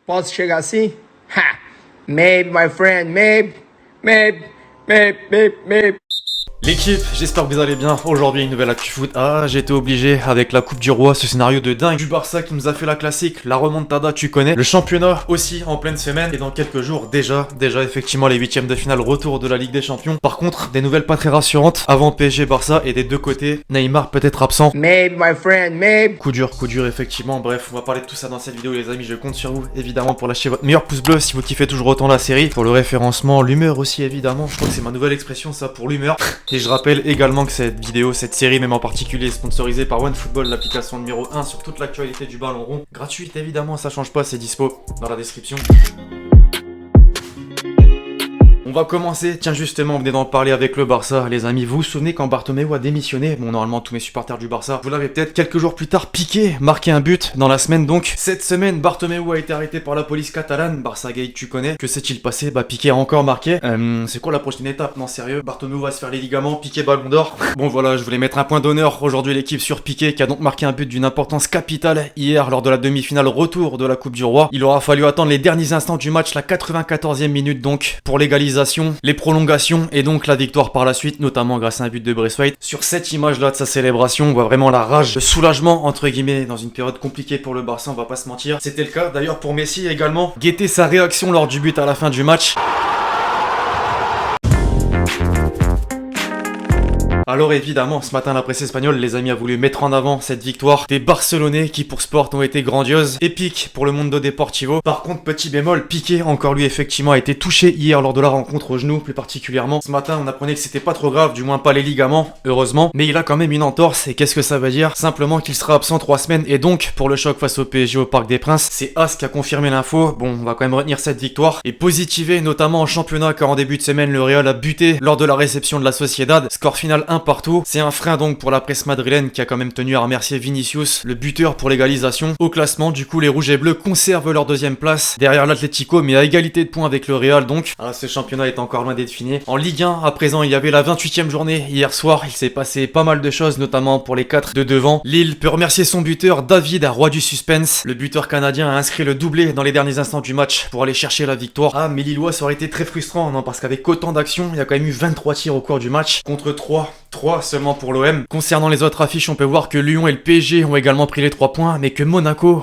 Posso chegar assim? Ha! Maybe, my friend, maybe. L'équipe, j'espère que vous allez bien. Aujourd'hui, une nouvelle actu foot. J'ai été obligé avec la Coupe du Roi, ce scénario de dingue du Barça qui nous a fait la classique, la remontada, tu connais. Le championnat aussi en pleine semaine et dans quelques jours déjà effectivement les huitièmes de finale, retour de la Ligue des Champions. Par contre, des nouvelles pas très rassurantes avant PSG Barça et des deux côtés. Neymar peut-être absent. Maybe, my friend, maybe. Coup dur effectivement. Bref, on va parler de tout ça dans cette vidéo les amis. Je compte sur vous évidemment pour lâcher votre meilleur pouce bleu si vous kiffez toujours autant la série. Pour le référencement, l'humeur aussi évidemment. Je crois que c'est ma nouvelle expression ça pour l'humeur. Et je rappelle également que cette vidéo, cette série même en particulier, est sponsorisée par OneFootball, l'application numéro 1 sur toute l'actualité du ballon rond. Gratuite évidemment, ça change pas, c'est dispo dans la description. On va commencer, tiens justement, on venait d'en parler avec le Barça, les amis. Vous vous souvenez quand Bartomeu a démissionné? Bon, normalement tous mes supporters du Barça, vous l'avez peut-être quelques jours plus tard Piqué marqué un but dans la semaine donc. Cette semaine, Bartomeu a été arrêté par la police catalane, Barça Gate tu connais. Que s'est-il passé? Piqué a encore marqué. C'est quoi la prochaine étape? Non sérieux, Bartomeu va se faire les ligaments, Piqué ballon d'or. Bon voilà, je voulais mettre un point d'honneur aujourd'hui l'équipe sur Piqué qui a donc marqué un but d'une importance capitale hier lors de la demi-finale retour de la Coupe du Roi. Il aura fallu attendre les derniers instants du match, la 94e minute donc, pour l'égalisation, les prolongations et donc la victoire par la suite, notamment grâce à un but de Braithwaite. Sur cette image là de sa célébration, on voit vraiment la rage, le soulagement entre guillemets dans une période compliquée pour le Barça, on va pas se mentir. C'était le cas d'ailleurs pour Messi également. Guettez sa réaction lors du but à la fin du match. Alors évidemment, ce matin la presse espagnole, les amis, a voulu mettre en avant cette victoire des Barcelonais qui pour Sport ont été grandioses, épiques pour le Mundo Deportivo. Par contre, petit bémol, Piqué, encore lui effectivement, a été touché hier lors de la rencontre au genou plus particulièrement. Ce matin, on apprenait que c'était pas trop grave, du moins pas les ligaments, heureusement, mais il a quand même une entorse et qu'est-ce que ça veut dire? Simplement qu'il sera absent 3 semaines et donc pour le choc face au PSG au Parc des Princes, c'est As qui a confirmé l'info. Bon, on va quand même retenir cette victoire et positiver notamment en championnat car en début de semaine, le Real a buté lors de la réception de la Sociedad, score final 1 partout. C'est un frein donc pour la presse madrilène qui a quand même tenu à remercier Vinicius, le buteur pour l'égalisation. Au classement, du coup, les Rouges et Bleus conservent leur deuxième place derrière l'Atlético, mais à égalité de points avec le Real donc. Ce championnat est encore loin d'être fini. En Ligue 1, à présent, il y avait la 28e journée. Hier soir, il s'est passé pas mal de choses, notamment pour les 4 de devant. Lille peut remercier son buteur, David, roi du suspense. Le buteur canadien a inscrit le doublé dans les derniers instants du match pour aller chercher la victoire. Mais Lillois, ça aurait été très frustrant, non, parce qu'avec autant d'actions, il y a quand même eu 23 tirs au cours du match contre 3 seulement pour l'OM. Concernant les autres affiches, on peut voir que Lyon et le PSG ont également pris les 3 points, mais que Monaco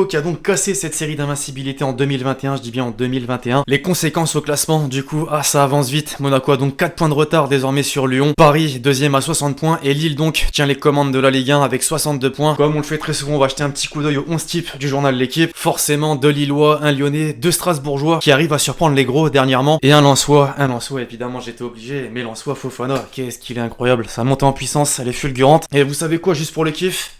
qui a donc cassé cette série d'invincibilité en 2021, je dis bien en 2021. Les conséquences au classement, du coup, ça avance vite. Monaco a donc 4 points de retard désormais sur Lyon. Paris, deuxième à 60 points, et Lille donc tient les commandes de la Ligue 1 avec 62 points. Comme on le fait très souvent, on va jeter un petit coup d'œil au 11 type du journal L'équipe. Forcément, 2 Lillois, 1 Lyonnais, 2 Strasbourgeois qui arrivent à surprendre les gros dernièrement, et un Lensois évidemment j'étais obligé, mais Lensois Fofana, qu'est-ce qu'il est incroyable. Ça monte en puissance, elle est fulgurante. Et vous savez quoi, juste pour le kiff?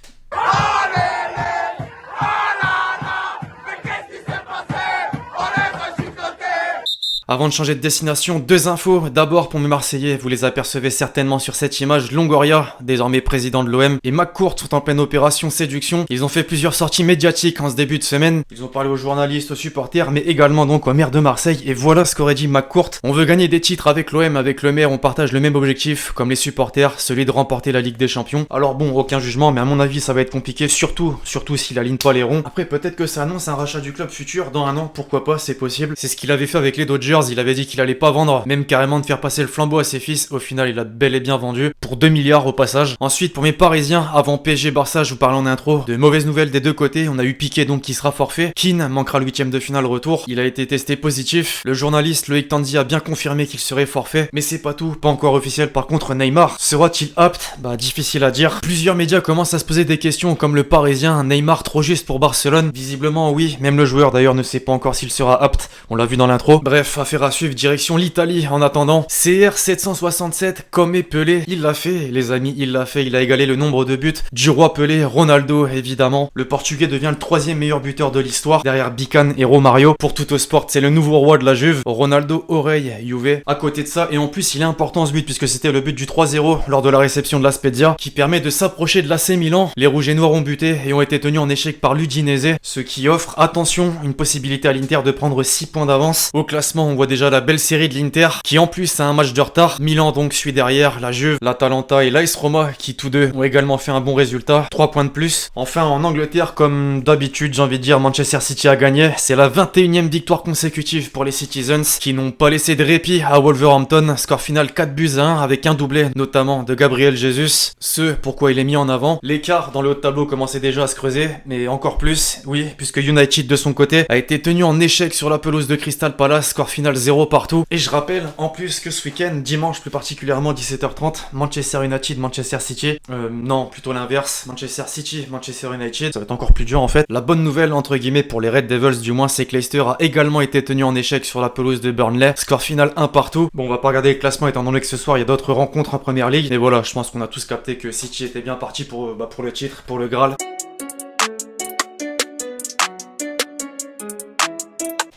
Avant de changer de destination, 2 infos. D'abord pour mes Marseillais, vous les apercevez certainement sur cette image. Longoria, désormais président de l'OM, et McCourt sont en pleine opération séduction. Ils ont fait plusieurs sorties médiatiques en ce début de semaine. Ils ont parlé aux journalistes, aux supporters, mais également donc au maire de Marseille. Et voilà ce qu'aurait dit McCourt. On veut gagner des titres avec l'OM, avec le maire, on partage le même objectif, comme les supporters, celui de remporter la Ligue des Champions. Alors bon, aucun jugement, mais à mon avis ça va être compliqué, surtout s'il aligne pas les ronds. Après peut-être que ça annonce un rachat du club futur dans 1 an, pourquoi pas, c'est possible. C'est ce qu'il avait fait avec les Dodgers. Il avait dit qu'il allait pas vendre, même carrément de faire passer le flambeau à ses fils. Au final, il a bel et bien vendu pour 2 milliards au passage. Ensuite, pour mes Parisiens, avant PSG Barça, je vous parlais en intro, de mauvaises nouvelles des deux côtés. On a eu Piqué donc qui sera forfait. Keane manquera le 8ème de finale retour. Il a été testé positif. Le journaliste Loïc Tandy a bien confirmé qu'il serait forfait, mais c'est pas tout, pas encore officiel. Par contre, Neymar sera-t-il apte? Difficile à dire. Plusieurs médias commencent à se poser des questions, comme le Parisien. Neymar trop juste pour Barcelone? Visiblement oui, même le joueur d'ailleurs ne sait pas encore s'il sera apte. On l'a vu dans l'intro. Bref, affaire à suivre, direction l'Italie en attendant. CR767 comme Pelé, il l'a fait les amis, il l'a fait, il a égalé le nombre de buts du roi Pelé, Ronaldo évidemment. Le Portugais devient le 3e meilleur buteur de l'histoire derrière Bican et Romario. Pour Tuttosport, c'est le nouveau roi de la Juve. Ronaldo oreille Juve. À côté de ça, et en plus il est important ce but puisque c'était le but du 3-0 lors de la réception de la Spezia qui permet de s'approcher de l'AC Milan. Les rouges et noirs ont buté et ont été tenus en échec par l'Udinese, ce qui offre, attention, une possibilité à l'Inter de prendre 6 points d'avance. Au classement, on voit déjà la belle série de l'Inter, qui en plus a un match de retard. Milan donc suit derrière, la Juve, l'Atalanta et l'AS Roma, qui tous deux ont également fait un bon résultat, 3 points de plus. Enfin en Angleterre, comme d'habitude, j'ai envie de dire, Manchester City a gagné. C'est la 21e victoire consécutive pour les Citizens, qui n'ont pas laissé de répit à Wolverhampton. Score final 4-1 avec un doublé, notamment de Gabriel Jesus. Ce pourquoi il est mis en avant. L'écart dans le haut de tableau commençait déjà à se creuser, mais encore plus, oui, puisque United de son côté a été tenu en échec sur la pelouse de Crystal Palace, score final 0 partout. Et je rappelle en plus que ce week-end, dimanche plus particulièrement 17h30, Manchester United, Manchester City, non, plutôt l'inverse, Manchester City, Manchester United, ça va être encore plus dur en fait. La bonne nouvelle entre guillemets pour les Red Devils du moins, c'est que Leicester a également été tenu en échec sur la pelouse de Burnley, score final 1 partout. Bon, on va pas regarder le classement étant donné que ce soir il y a d'autres rencontres en Première Ligue, mais voilà, je pense qu'on a tous capté que City était bien parti pour le titre, pour le Graal.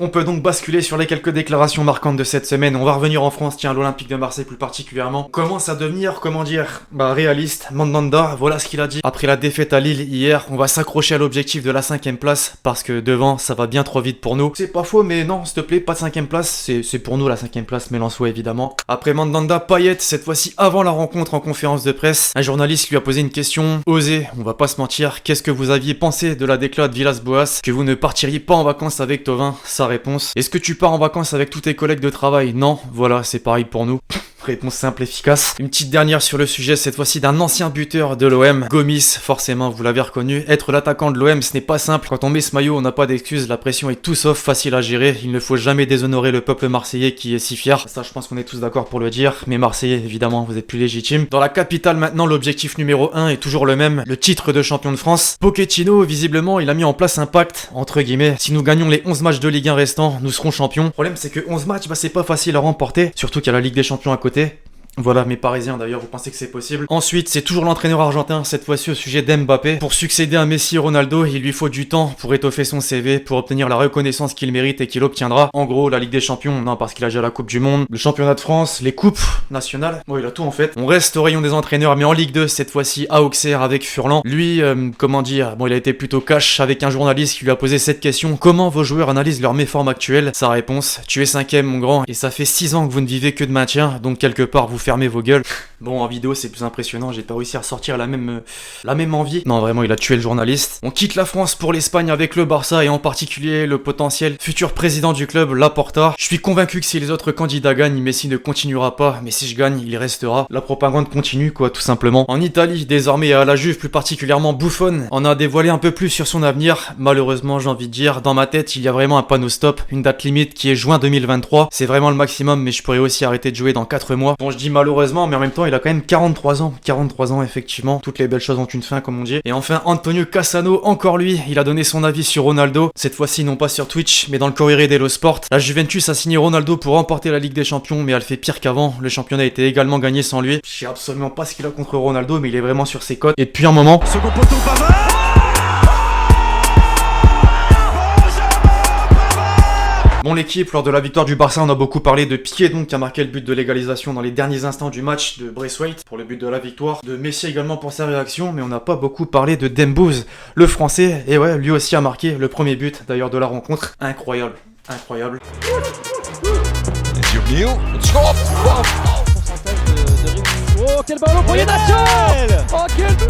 On peut donc basculer sur les quelques déclarations marquantes de cette semaine. On va revenir en France, tiens, à l'Olympique de Marseille plus particulièrement. Commence à devenir, comment dire, réaliste. Mandanda, voilà ce qu'il a dit. Après la défaite à Lille hier, on va s'accrocher à l'objectif de la 5ème place parce que devant, ça va bien trop vite pour nous. C'est pas faux, mais non, s'il te plaît, pas de 5ème place. C'est pour nous la 5ème place, Mélenchon évidemment. Après Mandanda, Payet, cette fois-ci avant la rencontre en conférence de presse, un journaliste lui a posé une question. Osez, on va pas se mentir, qu'est-ce que vous aviez pensé de la déclat de Villas-Boas, que vous ne partiriez pas en vacances avec Thauvin? Réponse. Est-ce que tu pars en vacances avec tous tes collègues de travail? Non, voilà, c'est pareil pour nous. Réponse simple, efficace. Une petite dernière sur le sujet, cette fois-ci d'un ancien buteur de l'OM, Gomis, forcément, vous l'avez reconnu. Être l'attaquant de l'OM, ce n'est pas simple. Quand on met ce maillot, on n'a pas d'excuses, la pression est tout sauf facile à gérer. Il ne faut jamais déshonorer le peuple marseillais qui est si fier. Ça, je pense qu'on est tous d'accord pour le dire. Mais Marseillais, évidemment, vous êtes plus légitimes. Dans la capitale, maintenant, l'objectif numéro 1 est toujours le même, le titre de champion de France. Pochettino, visiblement, il a mis en place un pacte, entre guillemets. Si nous gagnons les 11 matchs de Ligue 1 restants, nous serons champions. Le problème, c'est que 11 matchs, c'est pas facile à remporter. Surtout qu'il y a la Ligue des Champions à côté. Voilà, mes Parisiens d'ailleurs, vous pensez que c'est possible. Ensuite, c'est toujours l'entraîneur argentin, cette fois-ci au sujet d'Mbappé. Pour succéder à Messi et Ronaldo, il lui faut du temps pour étoffer son CV, pour obtenir la reconnaissance qu'il mérite et qu'il obtiendra. En gros, la Ligue des Champions, non, parce qu'il a déjà la Coupe du Monde, le Championnat de France, les coupes nationales. Bon, il a tout en fait. On reste au rayon des entraîneurs, mais en Ligue 2, cette fois-ci à Auxerre avec Furlan. Lui, comment dire, bon, il a été plutôt cash avec un journaliste qui lui a posé cette question. Comment vos joueurs analysent leur méforme actuelle? Sa réponse, tu es 5ème, mon grand, et ça fait 6 ans que vous ne vivez que de maintien, donc quelque part, vous fermez vos gueules. Bon, en vidéo, c'est plus impressionnant, j'ai pas réussi à ressortir la même envie. Non, vraiment, il a tué le journaliste. On quitte la France pour l'Espagne avec le Barça et en particulier le potentiel futur président du club, Laporta. Je suis convaincu que si les autres candidats gagnent, Messi ne continuera pas, mais si je gagne, il restera. La propagande continue, quoi, tout simplement. En Italie, désormais à la Juve, plus particulièrement Buffon, on a dévoilé un peu plus sur son avenir. Malheureusement, j'ai envie de dire, dans ma tête, il y a vraiment un panneau stop, une date limite qui est juin 2023. C'est vraiment le maximum, mais je pourrais aussi arrêter de jouer dans 4 mois. Bon, je dis malheureusement, mais en même temps, il a quand même 43 ans. 43 ans, effectivement. Toutes les belles choses ont une fin, comme on dit. Et enfin, Antonio Cassano, encore lui, il a donné son avis sur Ronaldo. Cette fois-ci, non pas sur Twitch, mais dans le Corriere dello Sport. La Juventus a signé Ronaldo pour remporter la Ligue des Champions, mais elle fait pire qu'avant. Le championnat a été également gagné sans lui. Je sais absolument pas ce qu'il a contre Ronaldo, mais il est vraiment sur ses côtes. Et depuis un moment... Second poteau, Pavard. Bon, l'équipe, lors de la victoire du Barça, on a beaucoup parlé de Piqué, donc qui a marqué le but de l'égalisation dans les derniers instants du match, de Braithwaite pour le but de la victoire, de Messi également pour sa réaction, mais on n'a pas beaucoup parlé de Dembouz, le français, et ouais, lui aussi a marqué le premier but d'ailleurs de la rencontre. Incroyable, incroyable. Oh, quel ballon pour Yenatio! Oh, quel but!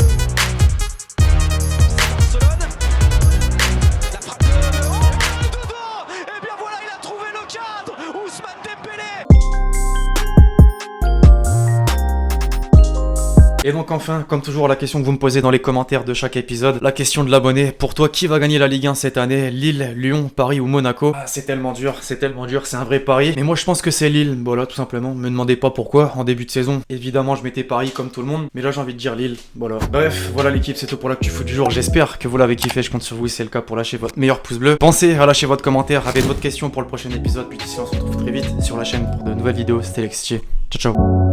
Et donc enfin, comme toujours, la question que vous me posez dans les commentaires de chaque épisode, la question de l'abonné. Pour toi, qui va gagner la Ligue 1 cette année? Lille, Lyon, Paris ou Monaco? C'est tellement dur, c'est un vrai pari. Mais moi je pense que c'est Lille, voilà, tout simplement. Me demandez pas pourquoi, en début de saison. Évidemment, je mettais Paris comme tout le monde, mais là j'ai envie de dire Lille, voilà. Bref, voilà l'équipe, c'est tout pour l'actu foot du jour. J'espère que vous l'avez kiffé, je compte sur vous si c'est le cas pour lâcher votre meilleur pouce bleu. Pensez à lâcher votre commentaire avec votre question pour le prochain épisode, puis d'ici là on se retrouve très vite sur la chaîne pour de nouvelles vidéos. C'était Lexitier. Ciao ciao.